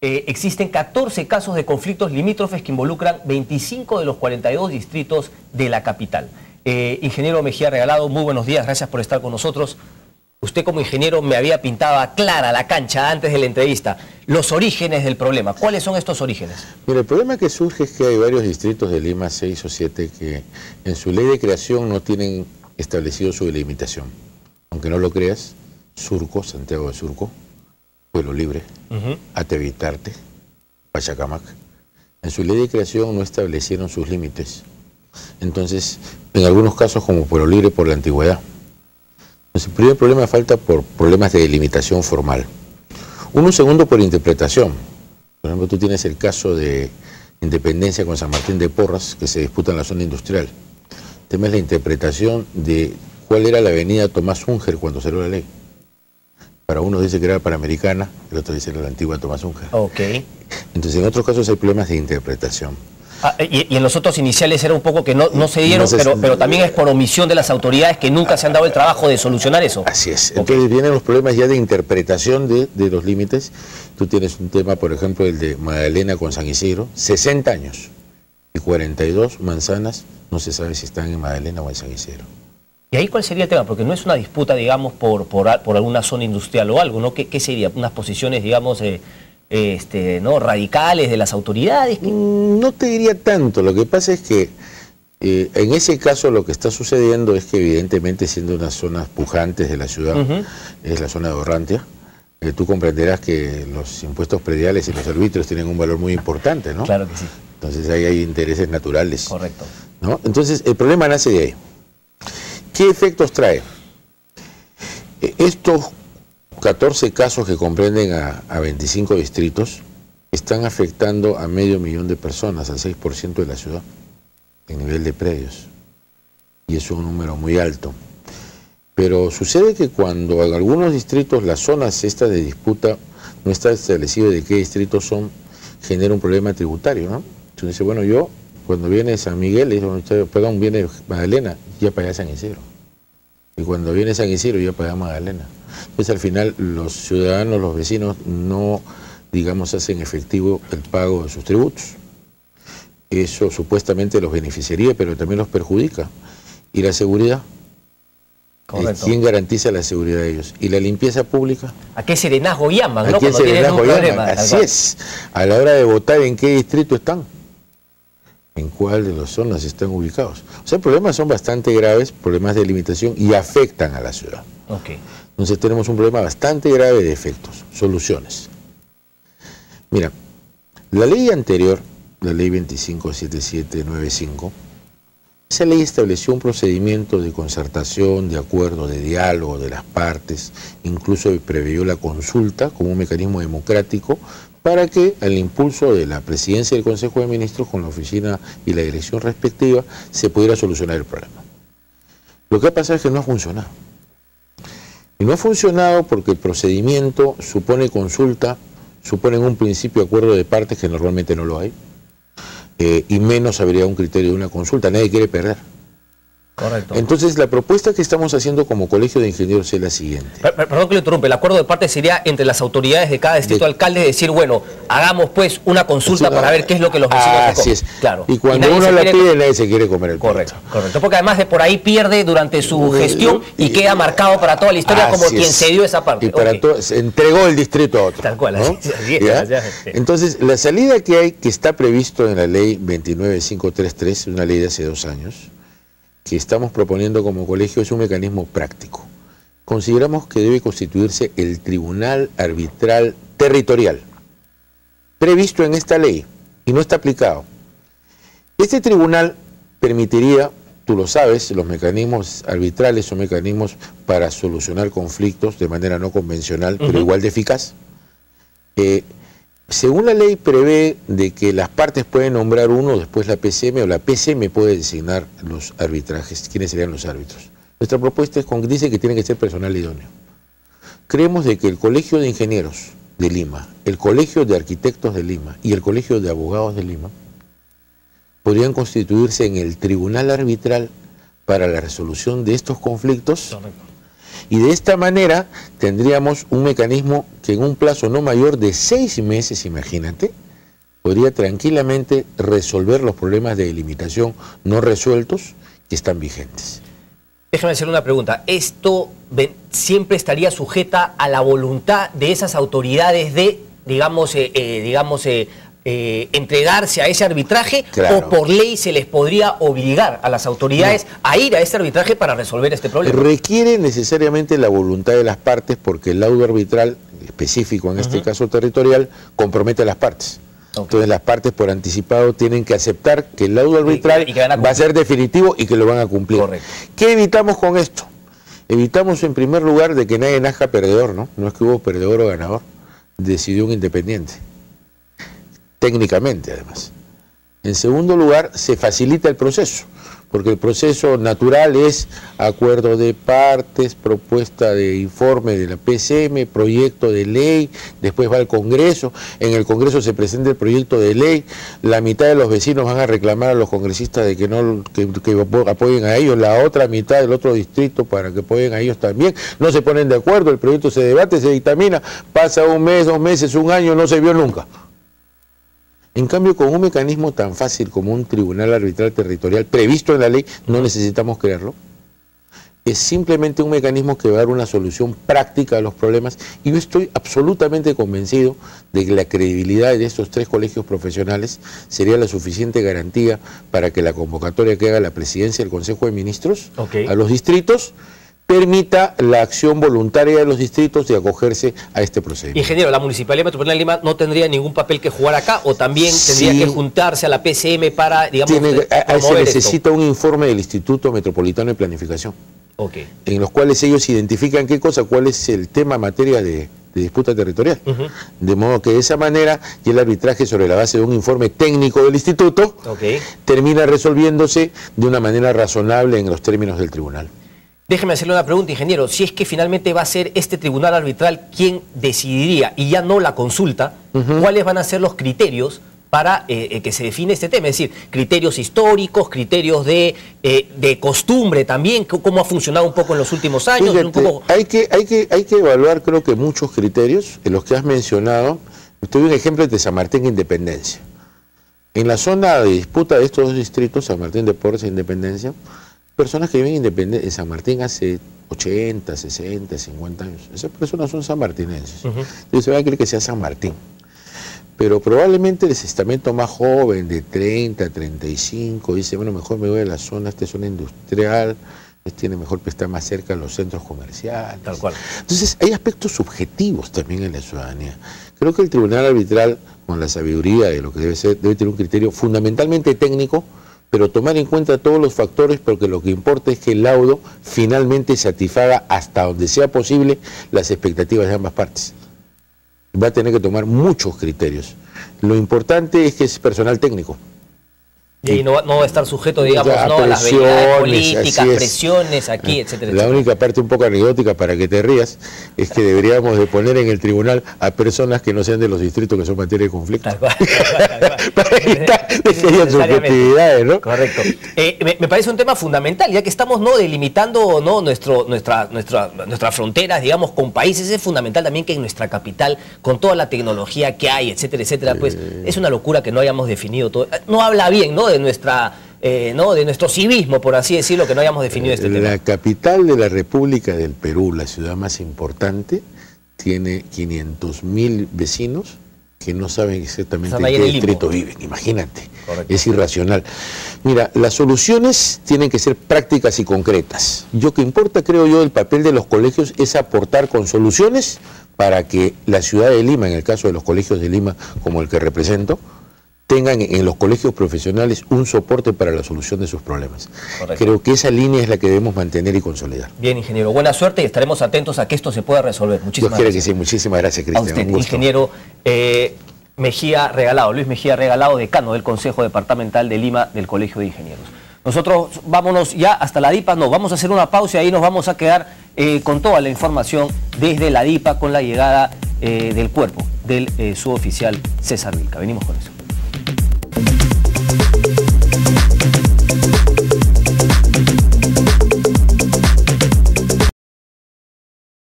Existen 14 casos de conflictos limítrofes que involucran 25 de los 42 distritos de la capital. Ingeniero Mejía Regalado, muy buenos días, gracias por estar con nosotros. Usted como ingeniero me había pintado clara la cancha antes de la entrevista. Los orígenes del problema, ¿cuáles son estos orígenes? Mira, el problema que surge es que hay varios distritos de Lima, 6 o 7, que en su ley de creación no tienen establecido su delimitación. Aunque no lo creas, Surco, Santiago de Surco, Pueblo Libre, Atevitarte, Pachacamac, en su ley de creación no establecieron sus límites. Entonces, en algunos casos como Pueblo Libre por la antigüedad. Entonces, el primer problema falta por problemas de delimitación formal. Uno segundo por interpretación. Por ejemplo, tú tienes el caso de Independencia con San Martín de Porras, que se disputa en la zona industrial. El tema es la interpretación de cuál era la avenida Tomás Unger cuando salió la ley. Para uno dice que era Panamericana, el otro dice que era la antigua Tomás Unger. Okay. Entonces, en otros casos hay problemas de interpretación. Y en los otros iniciales era un poco que no se dieron, pero también es por omisión de las autoridades que nunca se han dado el trabajo de solucionar eso. Así es. Entonces vienen los problemas ya de interpretación de los límites. Tú tienes un tema, por ejemplo, el de Magdalena con San Isidro, 60 años y 42 manzanas, no se sabe si están en Magdalena o en San Isidro. ¿Y ahí cuál sería el tema? Porque no es una disputa, digamos, por alguna zona industrial o algo, ¿no? ¿Qué sería? Unas posiciones, digamos, ¿no? radicales de las autoridades. No te diría tanto, lo que pasa es que en ese caso lo que está sucediendo es que evidentemente siendo unas zonas pujantes de la ciudad, es la zona de Orrantia, tú comprenderás que los impuestos prediales y los arbitrios tienen un valor muy importante, ¿no? Claro que sí. Entonces ahí hay intereses naturales. Correcto. ¿No? Entonces el problema nace de ahí. ¿Qué efectos trae? Estos 14 casos que comprenden a 25 distritos están afectando a 500.000 de personas, al 6% de la ciudad, en nivel de predios. Y es un número muy alto. Pero sucede que cuando en algunos distritos las zonas estas de disputa no está establecido de qué distritos son, genera un problema tributario, ¿no? Entonces dice, bueno, yo cuando viene San Miguel, perdón, viene Magdalena, ya para allá San Isidro. Y cuando viene San Isidro, ya para allá Magdalena. Entonces al final los ciudadanos, los vecinos, no, digamos, hacen efectivo el pago de sus tributos. Eso supuestamente los beneficiaría, pero también los perjudica. ¿Y la seguridad? Correcto. ¿Quién garantiza la seguridad de ellos? ¿Y la limpieza pública? ¿A qué serenazgo llaman, no? ¿A quién Cuando tienen un problema. Así es. A la hora de votar, ¿en qué distrito están? ¿En cuál de las zonas están ubicados? O sea, problemas son bastante graves, problemas de limitación y afectan a la ciudad. Okay. Entonces tenemos un problema bastante grave de efectos, soluciones. Mira, la ley anterior, la ley 257795, esa ley estableció un procedimiento de concertación, de acuerdo, de diálogo de las partes, incluso preveyó la consulta como un mecanismo democrático para que al impulso de la presidencia del Consejo de Ministros con la oficina y la dirección respectiva se pudiera solucionar el problema. Lo que ha pasado es que no ha funcionado. Y no ha funcionado porque el procedimiento supone consulta, supone en un principio acuerdo de partes que normalmente no lo hay, y menos habría un criterio de una consulta, nadie quiere perder. Correcto. Entonces la propuesta que estamos haciendo como Colegio de Ingenieros es la siguiente. Perdón que lo interrumpe, el acuerdo de partes sería entre las autoridades de cada distrito alcalde decir, bueno, hagamos pues una consulta para ver qué es lo que los vecinos así es. Claro. Y cuando uno la pide, nadie se quiere comer el correcto, correcto, porque además de por ahí pierde durante su gestión y queda marcado para toda la historia como quien cedió esa parte. Y para se entregó el distrito a otro. Tal cual, ¿no? así es. Entonces, la salida que hay, que está previsto en la ley 29533, una ley de hace 2 años, que estamos proponiendo como colegio, es un mecanismo práctico. Consideramos que debe constituirse el Tribunal Arbitral Territorial, previsto en esta ley, y no está aplicado. Este tribunal permitiría, tú lo sabes, los mecanismos arbitrales son mecanismos para solucionar conflictos de manera no convencional, pero igual de eficaz. Según la ley prevé de que las partes pueden nombrar uno, después la PCM, o la PCM puede designar los arbitrajes, quiénes serían los árbitros. Nuestra propuesta dice que tiene que ser personal idóneo. Creemos de que el Colegio de Ingenieros de Lima, el Colegio de Arquitectos de Lima y el Colegio de Abogados de Lima podrían constituirse en el tribunal arbitral para la resolución de estos conflictos Y de esta manera tendríamos un mecanismo que en un plazo no mayor de 6 meses, imagínate, podría tranquilamente resolver los problemas de delimitación no resueltos que están vigentes. Déjame hacer una pregunta. ¿Esto siempre estaría sujeta a la voluntad de esas autoridades de, entregarse a ese arbitraje? Claro. ¿O por ley se les podría obligar a las autoridades a ir a ese arbitraje para resolver este problema? Requiere necesariamente la voluntad de las partes, porque el laudo arbitral específico, en este caso territorial, compromete a las partes. Entonces las partes por anticipado tienen que aceptar que el laudo arbitral va a ser definitivo y que lo van a cumplir. Correcto. ¿Qué evitamos con esto? Evitamos en primer lugar de que nadie nazca perdedor, ¿no? No es que hubo perdedor o ganador, decidió un independiente, técnicamente además. En segundo lugar, se facilita el proceso, porque el proceso natural es acuerdo de partes, propuesta de informe de la PCM, proyecto de ley, después va al Congreso, en el Congreso se presenta el proyecto de ley, la mitad de los vecinos van a reclamar a los congresistas de que apoyen a ellos, la otra mitad del otro distrito para que apoyen a ellos también, no se ponen de acuerdo, el proyecto se debate, se dictamina, pasa un mes, 2 meses, un año, no se vio nunca. En cambio, con un mecanismo tan fácil como un tribunal arbitral territorial previsto en la ley, no necesitamos crearlo. Es simplemente un mecanismo que va a dar una solución práctica a los problemas, y yo estoy absolutamente convencido de que la credibilidad de estos 3 colegios profesionales sería la suficiente garantía para que la convocatoria que haga la presidencia del Consejo de Ministros a los distritos permita la acción voluntaria de los distritos de acogerse a este procedimiento. Ingeniero, ¿la Municipalidad Metropolitana de Lima no tendría ningún papel que jugar acá, o también tendría que juntarse a la PCM para, digamos, se necesita un informe del Instituto Metropolitano de Planificación, en los cuales ellos identifican cuál es el tema materia de disputa territorial. De modo que de esa manera, y el arbitraje sobre la base de un informe técnico del instituto, termina resolviéndose de una manera razonable en los términos del tribunal. Déjeme hacerle una pregunta, ingeniero. Si es que finalmente va a ser este tribunal arbitral quien decidiría, y ya no la consulta, ¿cuáles van a ser los criterios para que se define este tema? Es decir, criterios históricos, criterios de costumbre también, cómo ha funcionado un poco en los últimos años. Fíjate, un poco... hay que evaluar, creo que muchos criterios, en los que has mencionado. Te doy un ejemplo de San Martín e Independencia. En la zona de disputa de estos 2 distritos, San Martín de Porres e Independencia, personas que viven en San Martín hace 80, 60, 50 años. Esas personas son sanmartinenses. Entonces se va a creer que sea San Martín. Pero probablemente el estamento más joven, de 30, 35, dice, bueno, mejor me voy a la zona, esta es zona industrial, tiene mejor que estar más cerca de los centros comerciales. Tal cual. Entonces hay aspectos subjetivos también en la ciudadanía. Creo que el tribunal arbitral, con la sabiduría de lo que debe ser, debe tener un criterio fundamentalmente técnico, pero tomar en cuenta todos los factores, porque lo que importa es que el laudo finalmente satisfaga hasta donde sea posible las expectativas de ambas partes. Va a tener que tomar muchos criterios. Lo importante es que es personal técnico. Y no va a estar sujeto, digamos, a las veleidades políticas, presiones aquí, etcétera. La única parte un poco anecdótica, para que te rías, es que deberíamos de poner en el tribunal a personas que no sean de los distritos que son materia de conflicto. Tal cual. Para evitar que haya subjetividades, ¿no? Correcto. Me parece un tema fundamental, ya que estamos delimitando nuestras fronteras, digamos, con países. Es fundamental también que en nuestra capital, con toda la tecnología que hay, etcétera, pues es una locura que no hayamos definido todo. No habla bien, ¿no?, de nuestro civismo, por así decirlo, que no hayamos definido este tema. La capital de la República del Perú, la ciudad más importante, tiene 500.000 vecinos que no saben exactamente en qué distrito viven. Imagínate. Correcto. Es irracional. Mira, las soluciones tienen que ser prácticas y concretas. Lo que importa, creo yo, el papel de los colegios es aportar con soluciones para que la ciudad de Lima, en el caso de los colegios de Lima, como el que represento, tengan en los colegios profesionales un soporte para la solución de sus problemas. Correcto. Creo que esa línea es la que debemos mantener y consolidar. Bien, ingeniero, buena suerte y estaremos atentos a que esto se pueda resolver. Muchísimas gracias. Que sí, muchísimas gracias, Cristian. A usted, ingeniero Mejía Regalado, Luis Mejía Regalado, decano del Consejo Departamental de Lima del Colegio de Ingenieros. Nosotros vámonos ya hasta la DIPA, vamos a hacer una pausa y ahí nos vamos a quedar con toda la información desde la DIPA con la llegada del cuerpo del suboficial César Vilca. Venimos con eso.